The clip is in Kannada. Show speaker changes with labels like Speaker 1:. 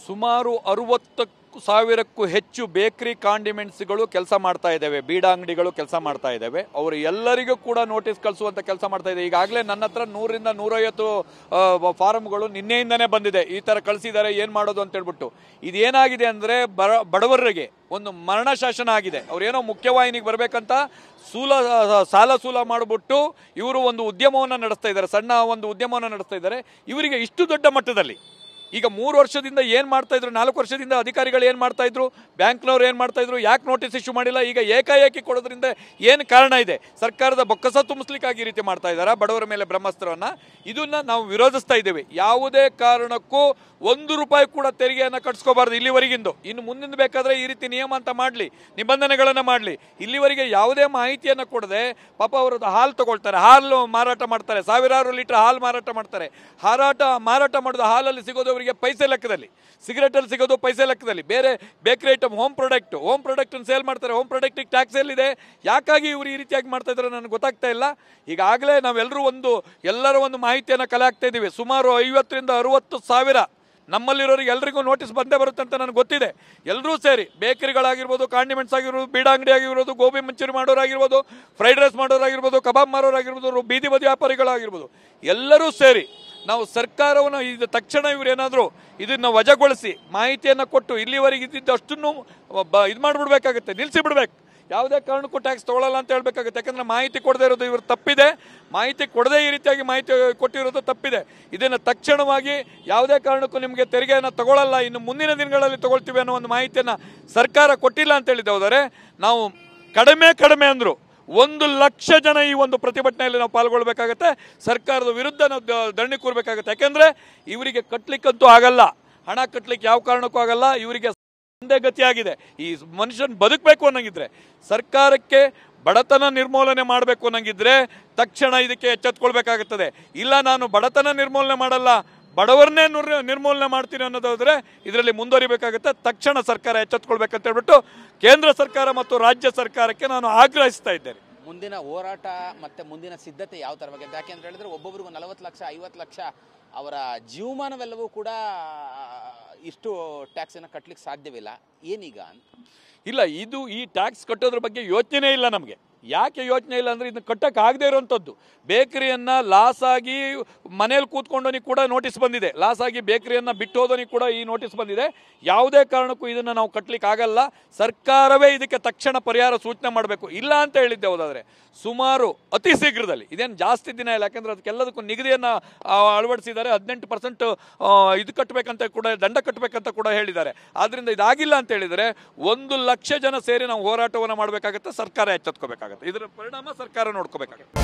Speaker 1: ಸುಮಾರು 60,000ಕ್ಕೂ ಹೆಚ್ಚು ಬೇಕರಿ ಕಾಂಡಿಮೆಂಟ್ಸ್ಗಳು ಕೆಲಸ ಮಾಡ್ತಾ ಇದ್ದಾವೆ, ಬೀಡಾ ಅಂಗಡಿಗಳು ಕೆಲಸ ಮಾಡ್ತಾ ಇದ್ದಾವೆ. ಅವರು ಎಲ್ಲರಿಗೂ ಕೂಡ ನೋಟಿಸ್ ಕಳಿಸುವಂಥ ಕೆಲಸ ಮಾಡ್ತಾ ಇದೆ. ಈಗಾಗಲೇ ನನ್ನ ಹತ್ರ 100ರಿಂದ 150 ಫಾರಮ್ಗಳು ನಿನ್ನೆಯಿಂದನೇ ಬಂದಿದೆ. ಈ ಥರ ಕಳಿಸಿದ್ದಾರೆ, ಏನು ಮಾಡೋದು ಅಂತ ಹೇಳ್ಬಿಟ್ಟು. ಇದೇನಾಗಿದೆ ಅಂದರೆ ಬಡವರಿಗೆ ಒಂದು ಮರಣ ಶಾಸನ ಆಗಿದೆ. ಅವ್ರೇನೋ ಮುಖ್ಯವಾಹಿನಿಗೆ ಬರಬೇಕಂತ ಸಾಲ ಸೂಲ ಮಾಡಿಬಿಟ್ಟು ಇವರು ಒಂದು ಉದ್ಯಮವನ್ನು ನಡೆಸ್ತಾ ಇದ್ದಾರೆ, ಸಣ್ಣ ಒಂದು ಉದ್ಯಮವನ್ನು ನಡೆಸ್ತಾ ಇದ್ದಾರೆ. ಇವರಿಗೆ ಇಷ್ಟು ದೊಡ್ಡ ಮಟ್ಟದಲ್ಲಿ ಈಗ 3 ವರ್ಷದಿಂದ ಏನು ಮಾಡ್ತಾ ಇದ್ರು, 4 ವರ್ಷದಿಂದ ಅಧಿಕಾರಿಗಳು ಏನು ಮಾಡ್ತಾ ಇದ್ರು, ಬ್ಯಾಂಕ್ನವ್ರು ಏನು ಮಾಡ್ತಾ ಇದ್ರು, ಯಾಕೆ ನೋಟಿಸ್ ಇಶ್ಯೂ ಮಾಡಿಲ್ಲ, ಈಗ ಏಕಾಏಕಿ ಕೊಡೋದ್ರಿಂದ ಏನು ಕಾರಣ ಇದೆ? ಸರ್ಕಾರದ ಬೊಕ್ಕಸ ತುಂಬಿಸ್ಲಿಕ್ಕಾಗಿ ಈ ರೀತಿ ಮಾಡ್ತಾ ಇದ್ದಾರೆ ಬಡವರ ಮೇಲೆ ಬ್ರಹ್ಮಾಸ್ತ್ರವನ್ನು. ಇದನ್ನ ನಾವು ವಿರೋಧಿಸ್ತಾ ಇದ್ದೇವೆ. ಯಾವುದೇ ಕಾರಣಕ್ಕೂ 1 ರೂಪಾಯಿ ಕೂಡ ತೆರಿಗೆಯನ್ನು ಕಟ್ಸ್ಕೋಬಾರ್ದು ಇಲ್ಲಿವರೆಗಿಂದು. ಇನ್ನು ಮುಂದಿನ ಬೇಕಾದರೆ ಈ ರೀತಿ ನಿಯಮ ಅಂತ ಮಾಡಲಿ, ನಿಬಂಧನೆಗಳನ್ನು ಮಾಡಲಿ. ಇಲ್ಲಿವರೆಗೆ ಯಾವುದೇ ಮಾಹಿತಿಯನ್ನು ಕೊಡದೆ ಪಾಪ ಅವರದ್ದು ಹಾಲು ತಗೊಳ್ತಾರೆ, ಹಾಲು ಮಾರಾಟ ಮಾಡ್ತಾರೆ, ಸಾವಿರಾರು ಲೀಟರ್ ಹಾಲು ಮಾರಾಟ ಮಾಡ್ತಾರೆ. ಮಾರಾಟ ಮಾಡೋದು ಹಾಲಲ್ಲಿ ಸಿಗೋದು ಅವರಿಗೆ ಪೈಸೆ ಲೆಕ್ಕದಲ್ಲಿ, ಸಿಗರೇಟಲ್ಲಿ ಸಿಗೋದು ಪೈಸೆ ಲೆಕ್ಕದಲ್ಲಿ. ಬೇರೆ ಬೇಕರಿ ಐಟಮ್, ಹೋಮ್ ಪ್ರಾಡಕ್ಟನ್ನು ಸೇಲ್ ಮಾಡ್ತಾರೆ. ಹೋಮ್ ಪ್ರಾಡಕ್ಟಿಗೆ ಟ್ಯಾಕ್ಸ್ ಎಲ್ಲಿದೆ? ಯಾಕಾಗಿ ಇವರು ಈ ರೀತಿಯಾಗಿ ಮಾಡ್ತಾ ಇದ್ದಾರೆ ನನಗೆ ಗೊತ್ತಾಗ್ತಾ ಇಲ್ಲ. ಈಗಾಗಲೇ ನಾವೆಲ್ಲರೂ ಎಲ್ಲರ ಒಂದು ಮಾಹಿತಿಯನ್ನು ಕಲೆ ಹಾಕ್ತಾ ಇದ್ದೀವಿ. ಸುಮಾರು 50ರಿಂದ 60 ಸಾವಿರ ನಮ್ಮಲ್ಲಿರೋರಿಗೆ ಎಲ್ರಿಗೂ ನೋಟಿಸ್ ಬಂದೇ ಬರುತ್ತೆ ಅಂತ ನನಗೆ ಗೊತ್ತಿದೆ. ಎಲ್ಲರೂ ಸೇರಿ ಬೇಕರಿಗಳಾಗಿರ್ಬೋದು, ಕಾಂಡಿಮೆಂಟ್ಸ್ ಆಗಿರ್ಬೋದು, ಬೀಡಾ ಅಂಗಡಿ ಆಗಿರ್ಬೋದು, ಗೋಬಿ ಮಂಚೂರಿ ಮಾಡೋರಾಗಿರ್ಬೋದು, ಫ್ರೈಡ್ ರೈಸ್ ಮಾಡೋರಾಗಿರ್ಬೋದು, ಕಬಾಬ್ ಮಾರೋರಾಗಿರ್ಬೋದು, ಬೀದಿ ಬದಿ ವ್ಯಾಪಾರಿಗಳಾಗಿರ್ಬೋದು, ಎಲ್ಲರೂ ಸೇರಿ ನಾವು ಸರ್ಕಾರವನ್ನು ಇದು ತಕ್ಷಣ ಇವರೇನಾದರೂ ಇದನ್ನು ವಜಾಗೊಳಿಸಿ ಮಾಹಿತಿಯನ್ನು ಕೊಟ್ಟು ಇಲ್ಲಿವರೆಗೆ ಇದ್ದಿದ್ದು ಅಷ್ಟನ್ನು ಇದು ಮಾಡಿಬಿಡ್ಬೇಕಾಗುತ್ತೆ, ನಿಲ್ಲಿಸಿಬಿಡ್ಬೇಕು. ಯಾವುದೇ ಕಾರಣಕ್ಕೂ ಟ್ಯಾಕ್ಸ್ ತೊಗೊಳ್ಳಲ್ಲ ಅಂತ ಹೇಳಬೇಕಾಗುತ್ತೆ. ಯಾಕಂದರೆ ಮಾಹಿತಿ ಕೊಡದೇ ಇರೋದು ಇವರು ತಪ್ಪಿದೆ, ಮಾಹಿತಿ ಕೊಡದೇ ಈ ರೀತಿಯಾಗಿ ಮಾಹಿತಿ ಕೊಟ್ಟಿರೋದು ತಪ್ಪಿದೆ. ಇದನ್ನು ತಕ್ಷಣವಾಗಿ ಯಾವುದೇ ಕಾರಣಕ್ಕೂ ನಿಮಗೆ ತೆರಿಗೆಯನ್ನು ತಗೊಳ್ಳಲ್ಲ, ಇನ್ನು ಮುಂದಿನ ದಿನಗಳಲ್ಲಿ ತಗೊಳ್ತೀವಿ ಅನ್ನೋ ಒಂದು ಮಾಹಿತಿಯನ್ನು ಸರ್ಕಾರ ಕೊಟ್ಟಿಲ್ಲ ಅಂತ ಹೇಳಿದೆ. ಹೋದರೆ ನಾವು ಕಡಿಮೆ ಅಂದರು 1 ಲಕ್ಷ ಜನ ಈ ಒಂದು ಪ್ರತಿಭಟನೆಯಲ್ಲಿ ನಾವು ಪಾಲ್ಗೊಳ್ಬೇಕಾಗತ್ತೆ. ಸರ್ಕಾರದ ವಿರುದ್ಧ ನಾವು ಧರಣಿ ಕೂರಬೇಕಾಗುತ್ತೆ. ಯಾಕೆಂದರೆ ಇವರಿಗೆ ಕಟ್ಟಲಿಕ್ಕಂತೂ ಆಗಲ್ಲ, ಹಣ ಕಟ್ಟಲಿಕ್ಕೆ ಯಾವ ಕಾರಣಕ್ಕೂ ಆಗಲ್ಲ. ಇವರಿಗೆ ಒಂದೇ ಗತಿಯಾಗಿದೆ. ಈ ಮನುಷ್ಯನ ಬದುಕಬೇಕು ಅನ್ನಂಗಿದ್ರೆ, ಸರ್ಕಾರಕ್ಕೆ ಬಡತನ ನಿರ್ಮೂಲನೆ ಮಾಡಬೇಕು ಅನ್ನಂಗಿದ್ರೆ ತಕ್ಷಣ ಇದಕ್ಕೆ ಎಚ್ಚೆತ್ಕೊಳ್ಬೇಕಾಗುತ್ತದೆ. ಇಲ್ಲ ನಾನು ಬಡತನ ನಿರ್ಮೂಲನೆ ಮಾಡಲ್ಲ, ಬಡವರನ್ನೇ ನಿರ್ಮೂಲನೆ ಮಾಡ್ತೀನಿ ಅನ್ನೋದಾದರೆ ಇದರಲ್ಲಿ ಮುಂದುವರಿಬೇಕಾಗುತ್ತೆ. ತಕ್ಷಣ ಸರ್ಕಾರ ಎಚ್ಚೆತ್ಕೊಳ್ಬೇಕಂತ ಹೇಳ್ಬಿಟ್ಟು ಕೇಂದ್ರ ಸರ್ಕಾರ ಮತ್ತು ರಾಜ್ಯ ಸರ್ಕಾರಕ್ಕೆ ನಾನು ಆಗ್ರಹಿಸ್ತಾ ಇದ್ದೇನೆ.
Speaker 2: ಮುಂದಿನ ಹೋರಾಟ ಮತ್ತು ಮುಂದಿನ ಸಿದ್ಧತೆ ಯಾವ ಥರ ಬಗ್ಗೆ? ಯಾಕೆಂತ ಹೇಳಿದ್ರೆ ಒಬ್ಬೊಬ್ಬರಿಗೂ 40 ಲಕ್ಷ 50 ಲಕ್ಷ ಅವರ ಜೀವಮಾನವೆಲ್ಲವೂ ಕೂಡ ಇಷ್ಟು ಟ್ಯಾಕ್ಸನ್ನು ಕಟ್ಟಲಿಕ್ಕೆ ಸಾಧ್ಯವಿಲ್ಲ. ಏನೀಗ ಅಂತ
Speaker 1: ಇಲ್ಲ, ಈ ಟ್ಯಾಕ್ಸ್ ಕಟ್ಟೋದ್ರ ಬಗ್ಗೆ ಯೋಚನೆ ಇಲ್ಲ ನಮಗೆ. ಯಾಕೆ ಯೋಚನೆ ಇಲ್ಲ ಅಂದರೆ ಇದನ್ನು ಕಟ್ಟಕ್ಕೆ ಆಗದೆ ಇರೋವಂಥದ್ದು. ಬೇಕರಿಯನ್ನು ಲಾಸ್ ಆಗಿ ಮನೇಲಿ ಕೂತ್ಕೊಂಡವನಿಗೆ ಕೂಡ ನೋಟಿಸ್ ಬಂದಿದೆ, ಲಾಸ್ ಆಗಿ ಬೇಕರಿಯನ್ನು ಬಿಟ್ಟು ಹೋದವನಿಗೆ ಕೂಡ ಈ ನೋಟಿಸ್ ಬಂದಿದೆ. ಯಾವುದೇ ಕಾರಣಕ್ಕೂ ಇದನ್ನು ನಾವು ಕಟ್ಟಲಿಕ್ಕೆ ಆಗಲ್ಲ. ಸರ್ಕಾರವೇ ಇದಕ್ಕೆ ತಕ್ಷಣ ಪರಿಹಾರ ಸೂಚನೆ ಮಾಡಬೇಕು. ಇಲ್ಲ ಅಂತ ಹೇಳಿದ್ದೆ ಹೋದಾದರೆ ಸುಮಾರು ಅತಿ ಶೀಘ್ರದಲ್ಲಿ, ಇದೇನು ಜಾಸ್ತಿ ದಿನ ಇಲ್ಲ, ಯಾಕೆಂದರೆ ಅದಕ್ಕೆಲ್ಲದಕ್ಕೂ ನಿಗದಿಯನ್ನು ಅಳವಡಿಸಿದ್ದಾರೆ. 18% ಇದು ಕಟ್ಟಬೇಕಂತ ಕೂಡ, ದಂಡ ಕಟ್ಟಬೇಕಂತ ಕೂಡ ಹೇಳಿದ್ದಾರೆ. ಆದ್ದರಿಂದ ಇದಾಗಿಲ್ಲ ಅಂತ ಹೇಳಿದರೆ 1 ಲಕ್ಷ ಜನ ಸೇರಿ ನಾವು ಹೋರಾಟವನ್ನು ಮಾಡಬೇಕಾಗುತ್ತೆ. ಸರ್ಕಾರ ಎಚ್ಚೆತ್ಕೋಬೇಕಾಗುತ್ತೆ. ಇದರ ಪರಿಣಾಮ ಸರ್ಕಾರ ನೋಡ್ಕೋಬೇಕಾಗುತ್ತೆ.